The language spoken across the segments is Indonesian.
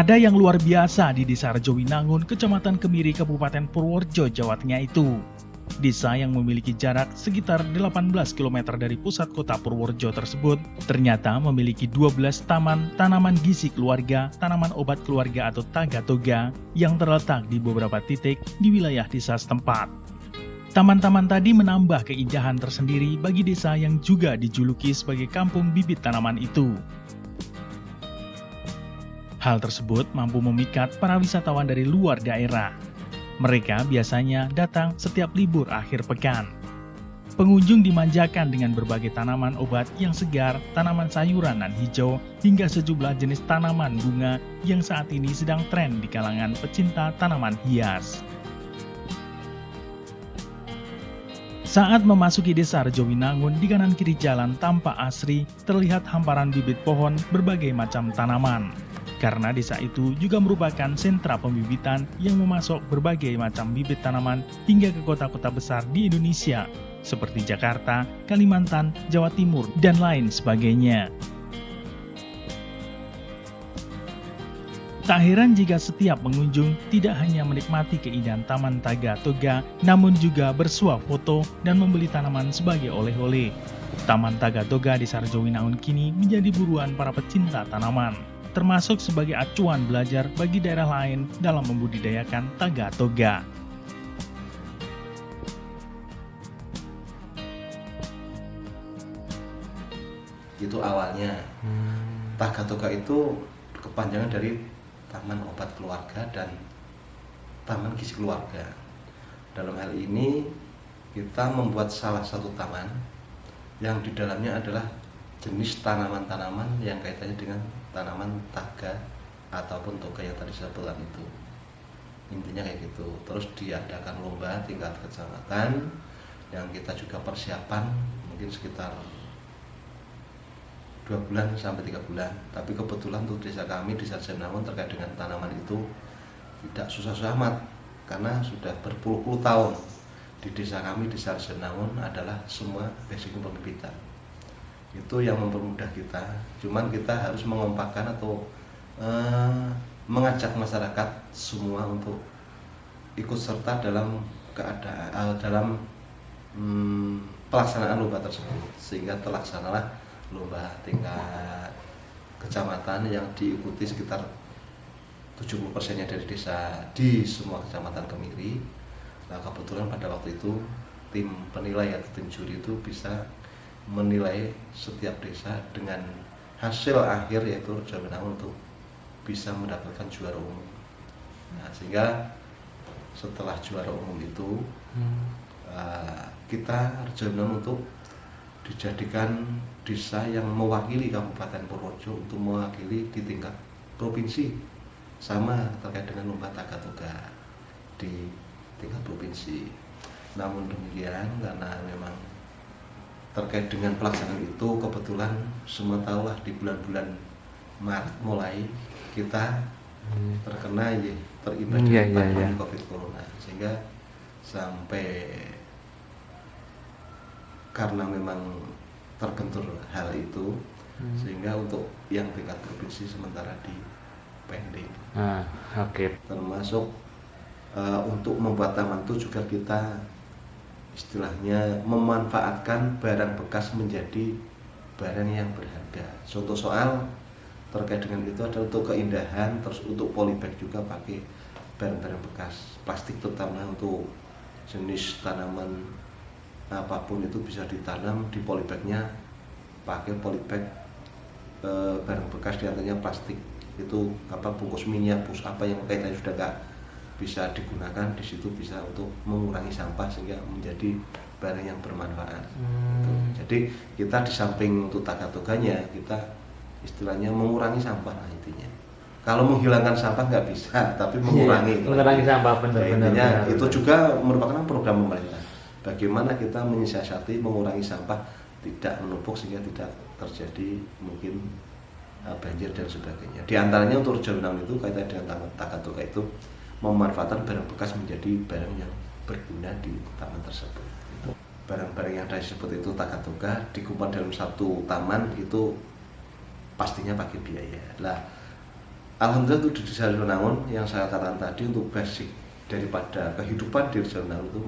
Ada yang luar biasa di Desa Rejowinangun, Kecamatan Kemiri, Kabupaten Purworejo, Jawa Tengah itu. Desa yang memiliki jarak sekitar 18 km dari pusat kota Purworejo tersebut ternyata memiliki 12 taman tanaman gizi keluarga, tanaman obat keluarga atau taga-toga yang terletak di beberapa titik di wilayah desa setempat. Taman-taman tadi menambah keindahan tersendiri bagi desa yang juga dijuluki sebagai kampung bibit tanaman itu. Hal tersebut mampu memikat para wisatawan dari luar daerah. Mereka biasanya datang setiap libur akhir pekan. Pengunjung dimanjakan dengan berbagai tanaman obat yang segar, tanaman sayuran dan hijau, hingga sejumlah jenis tanaman bunga yang saat ini sedang tren di kalangan pecinta tanaman hias. Saat memasuki Desa Rejowinangun, di kanan kiri jalan tampak asri terlihat hamparan bibit pohon berbagai macam tanaman. Karena desa itu juga merupakan sentra pembibitan yang memasok berbagai macam bibit tanaman hingga ke kota-kota besar di Indonesia, seperti Jakarta, Kalimantan, Jawa Timur, dan lain sebagainya. Tak heran jika setiap pengunjung tidak hanya menikmati keindahan Taman Taga-Toga, namun juga bersuah foto dan membeli tanaman sebagai oleh-oleh. Taman Taga-Toga di Rejowinangun kini menjadi buruan para pecinta tanaman, termasuk sebagai acuan belajar bagi daerah lain dalam membudidayakan taga-toga. Itu awalnya. Taga-toga itu kepanjangan dari Taman Obat Keluarga dan Taman Gizi Keluarga. Dalam hal ini kita membuat salah satu taman yang di dalamnya adalah jenis tanaman-tanaman yang kaitannya dengan tanaman taga ataupun toga yang tadi saya sebutkan itu. Intinya kayak gitu. Terus diadakan lomba tingkat kecamatan yang kita juga persiapan mungkin sekitar 2 bulan sampai 3 bulan. Tapi kebetulan untuk desa kami di Rejowinangun terkait dengan tanaman itu tidak susah-susah amat, karena sudah berpuluh-puluh tahun di desa kami di Rejowinangun adalah semua basic pembibitan. Itu yang mempermudah kita. Cuman kita harus mengompakkan atau mengajak masyarakat semua untuk ikut serta dalam pelaksanaan lomba tersebut, sehingga terlaksanalah lomba tingkat kecamatan yang diikuti sekitar 70%-nya dari desa di semua kecamatan Kemiri. Nah, kebetulan pada waktu itu tim penilai atau tim juri itu bisa menilai setiap desa dengan hasil akhir yaitu Rejowinangun untuk bisa mendapatkan juara umum. Nah, sehingga setelah juara umum itu kita Rejowinangun untuk dijadikan desa yang mewakili Kabupaten Purworejo untuk mewakili di tingkat provinsi, sama terkait dengan lomba taga-toga di tingkat provinsi. Namun demikian, karena memang terkait dengan pelaksanaan itu kebetulan semua tahulah di bulan-bulan Maret mulai kita terkena terimbas dengan pandemi COVID Corona, sehingga sampai karena memang terbentur hal itu sehingga untuk yang tingkat provinsi sementara di pending. Termasuk untuk membuat taman itu juga kita istilahnya memanfaatkan barang bekas menjadi barang yang berharga. Contoh soal terkait dengan itu adalah untuk keindahan, terus untuk polybag juga pakai barang-barang bekas plastik, terutama untuk jenis tanaman apapun itu bisa ditanam di polybagnya, pakai polybag barang bekas diantaranya plastik itu bungkus minyak, bungkus apa yang kaitannya sudah gak bisa digunakan, di situ bisa untuk mengurangi sampah sehingga menjadi barang yang bermanfaat. Jadi kita di samping untuk taga-toganya, kita istilahnya mengurangi sampah. Nah, intinya kalau menghilangkan sampah nggak bisa, tapi mengurangi sampah benar-benar. Itu juga merupakan program pemerintah. Bagaimana kita menyiasati mengurangi sampah tidak menumpuk sehingga tidak terjadi mungkin banjir dan sebagainya. Di antaranya untuk Rejowinangun itu kaitan dengan taga-toga itu memanfaatkan barang bekas menjadi barang yang berguna di taman tersebut. Barang-barang yang disebut itu taga-toga dikumpulkan dalam satu taman itu pastinya pakai biaya. Lah, alhamdulillah untuk di Desa Rejowinangun yang saya katakan tadi untuk basic daripada kehidupan di Rejowinangun itu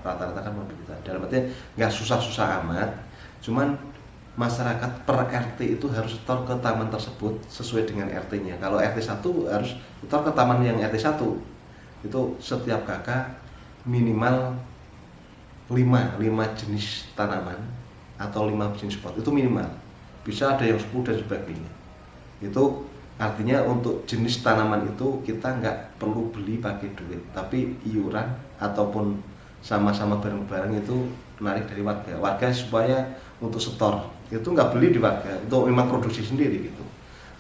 rata-rata kan mobilitas. Dalam artinya nggak susah-susah amat, cuman masyarakat per RT itu harus setor ke taman tersebut sesuai dengan RT-nya. Kalau RT 1 harus setor ke taman yang RT 1. Itu setiap kakak minimal 5 jenis tanaman atau 5 jenis pot. Itu minimal. Bisa ada yang 10 dan sebagainya. Itu artinya untuk jenis tanaman itu kita nggak perlu beli pakai duit, tapi iuran ataupun sama-sama bareng-bareng itu menarik dari warga supaya untuk setor itu nggak beli di warga, untuk memang produksi sendiri gitu.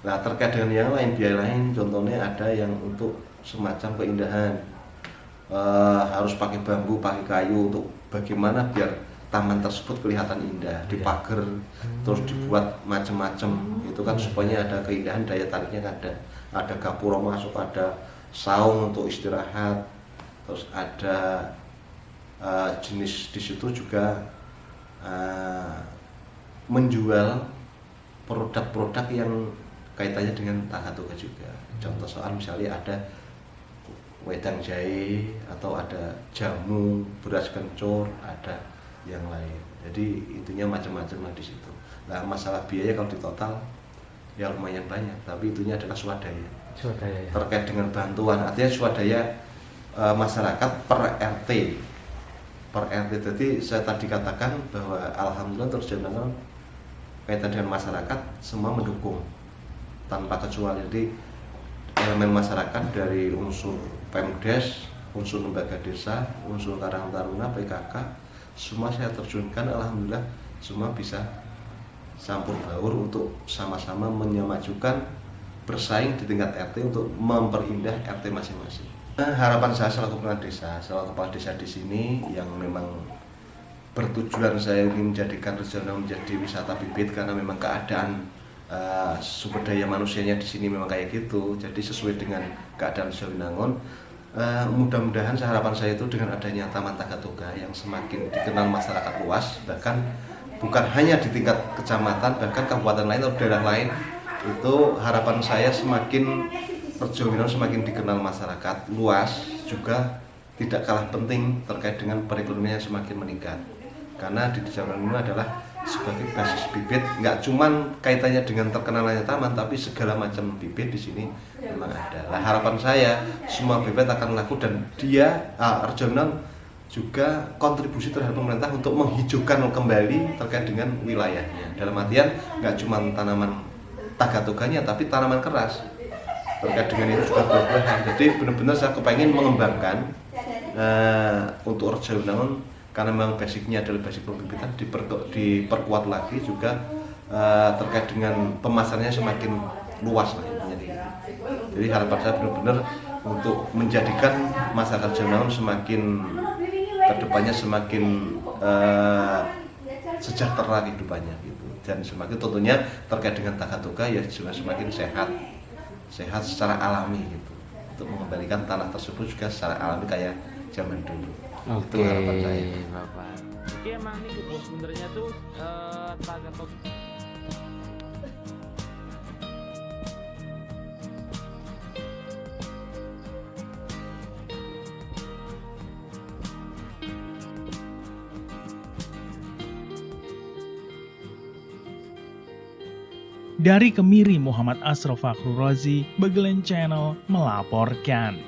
Nah terkait dengan yang lain, biaya lain, contohnya ada yang untuk semacam keindahan, harus pakai bambu, pakai kayu untuk bagaimana biar taman tersebut kelihatan indah, dipagar, terus dibuat macam-macam. Itu kan supaya ada keindahan, daya tariknya ada gapura masuk, ada saung untuk istirahat, terus ada jenis di situ juga menjual produk-produk yang kaitannya dengan takatuka juga. Contoh soal misalnya ada wedang jahe atau ada jamu, beras kencur, ada yang lain. Jadi intinya macam-macam lah di situ. Nah masalah biaya kalau di total ya lumayan banyak, tapi itunya adalah swadaya. Swadaya ya. Terkait dengan bantuan, artinya swadaya masyarakat per RT. Per RT, jadi saya tadi katakan bahwa alhamdulillah Rejowinangun kaitan dengan masyarakat semua mendukung tanpa kecuali. Jadi elemen masyarakat dari unsur Pemdes, unsur lembaga desa, unsur Karang Taruna, PKK, semua saya terjunkan. Alhamdulillah semua bisa campur baur untuk sama-sama menyamajukan bersaing di tingkat RT untuk memperindah RT masing-masing. Nah, harapan saya selaku kepala desa di sini yang memang bertujuan saya ingin menjadikan Rejowinangun menjadi wisata bibit karena memang keadaan sumber daya manusianya di sini memang kayak gitu. Jadi sesuai dengan keadaan Rejowinangun, mudah-mudahan harapan saya itu dengan adanya Taman Takatuka yang semakin dikenal masyarakat luas, bahkan bukan hanya di tingkat kecamatan, bahkan kabupaten lain atau daerah lain, itu harapan saya semakin Rejowinangun semakin dikenal masyarakat luas, juga tidak kalah penting terkait dengan perekonomian yang semakin meningkat. Karena di Rejowinangun adalah sebagai basis bibit, nggak cuman kaitannya dengan terkenalannya taman, tapi segala macam bibit di sini memang ada. Nah, harapan saya semua bibit akan laku dan Rejowinangun juga kontribusi terhadap pemerintah untuk menghijaukan kembali terkait dengan wilayahnya. Dalam artian nggak cuma tanaman tagatoganya, tapi tanaman keras. Terkait dengan itu juga buah-buahan. Jadi benar-benar saya kepengen mengembangkan untuk Rejowinangun karena memang basicnya adalah basic pembibitan, diperkuat lagi juga terkait dengan pemasarannya semakin luas lah intinya. Jadi harapan saya benar-benar untuk menjadikan masyarakat Rejowinangun semakin kedepannya semakin sejahtera kehidupannya gitu, dan semakin tentunya terkait dengan takatuka ya juga semakin sehat secara alami gitu, untuk mengembalikan tanah tersebut juga secara alami kayak zaman dulu. Oke, itu harapan saya, Bapak. Jadi emang nih bos sebenarnya tuh Takatuka. Dari Kemiri, Muhammad Asraf Fakhru Razi, Bagelen Channel melaporkan.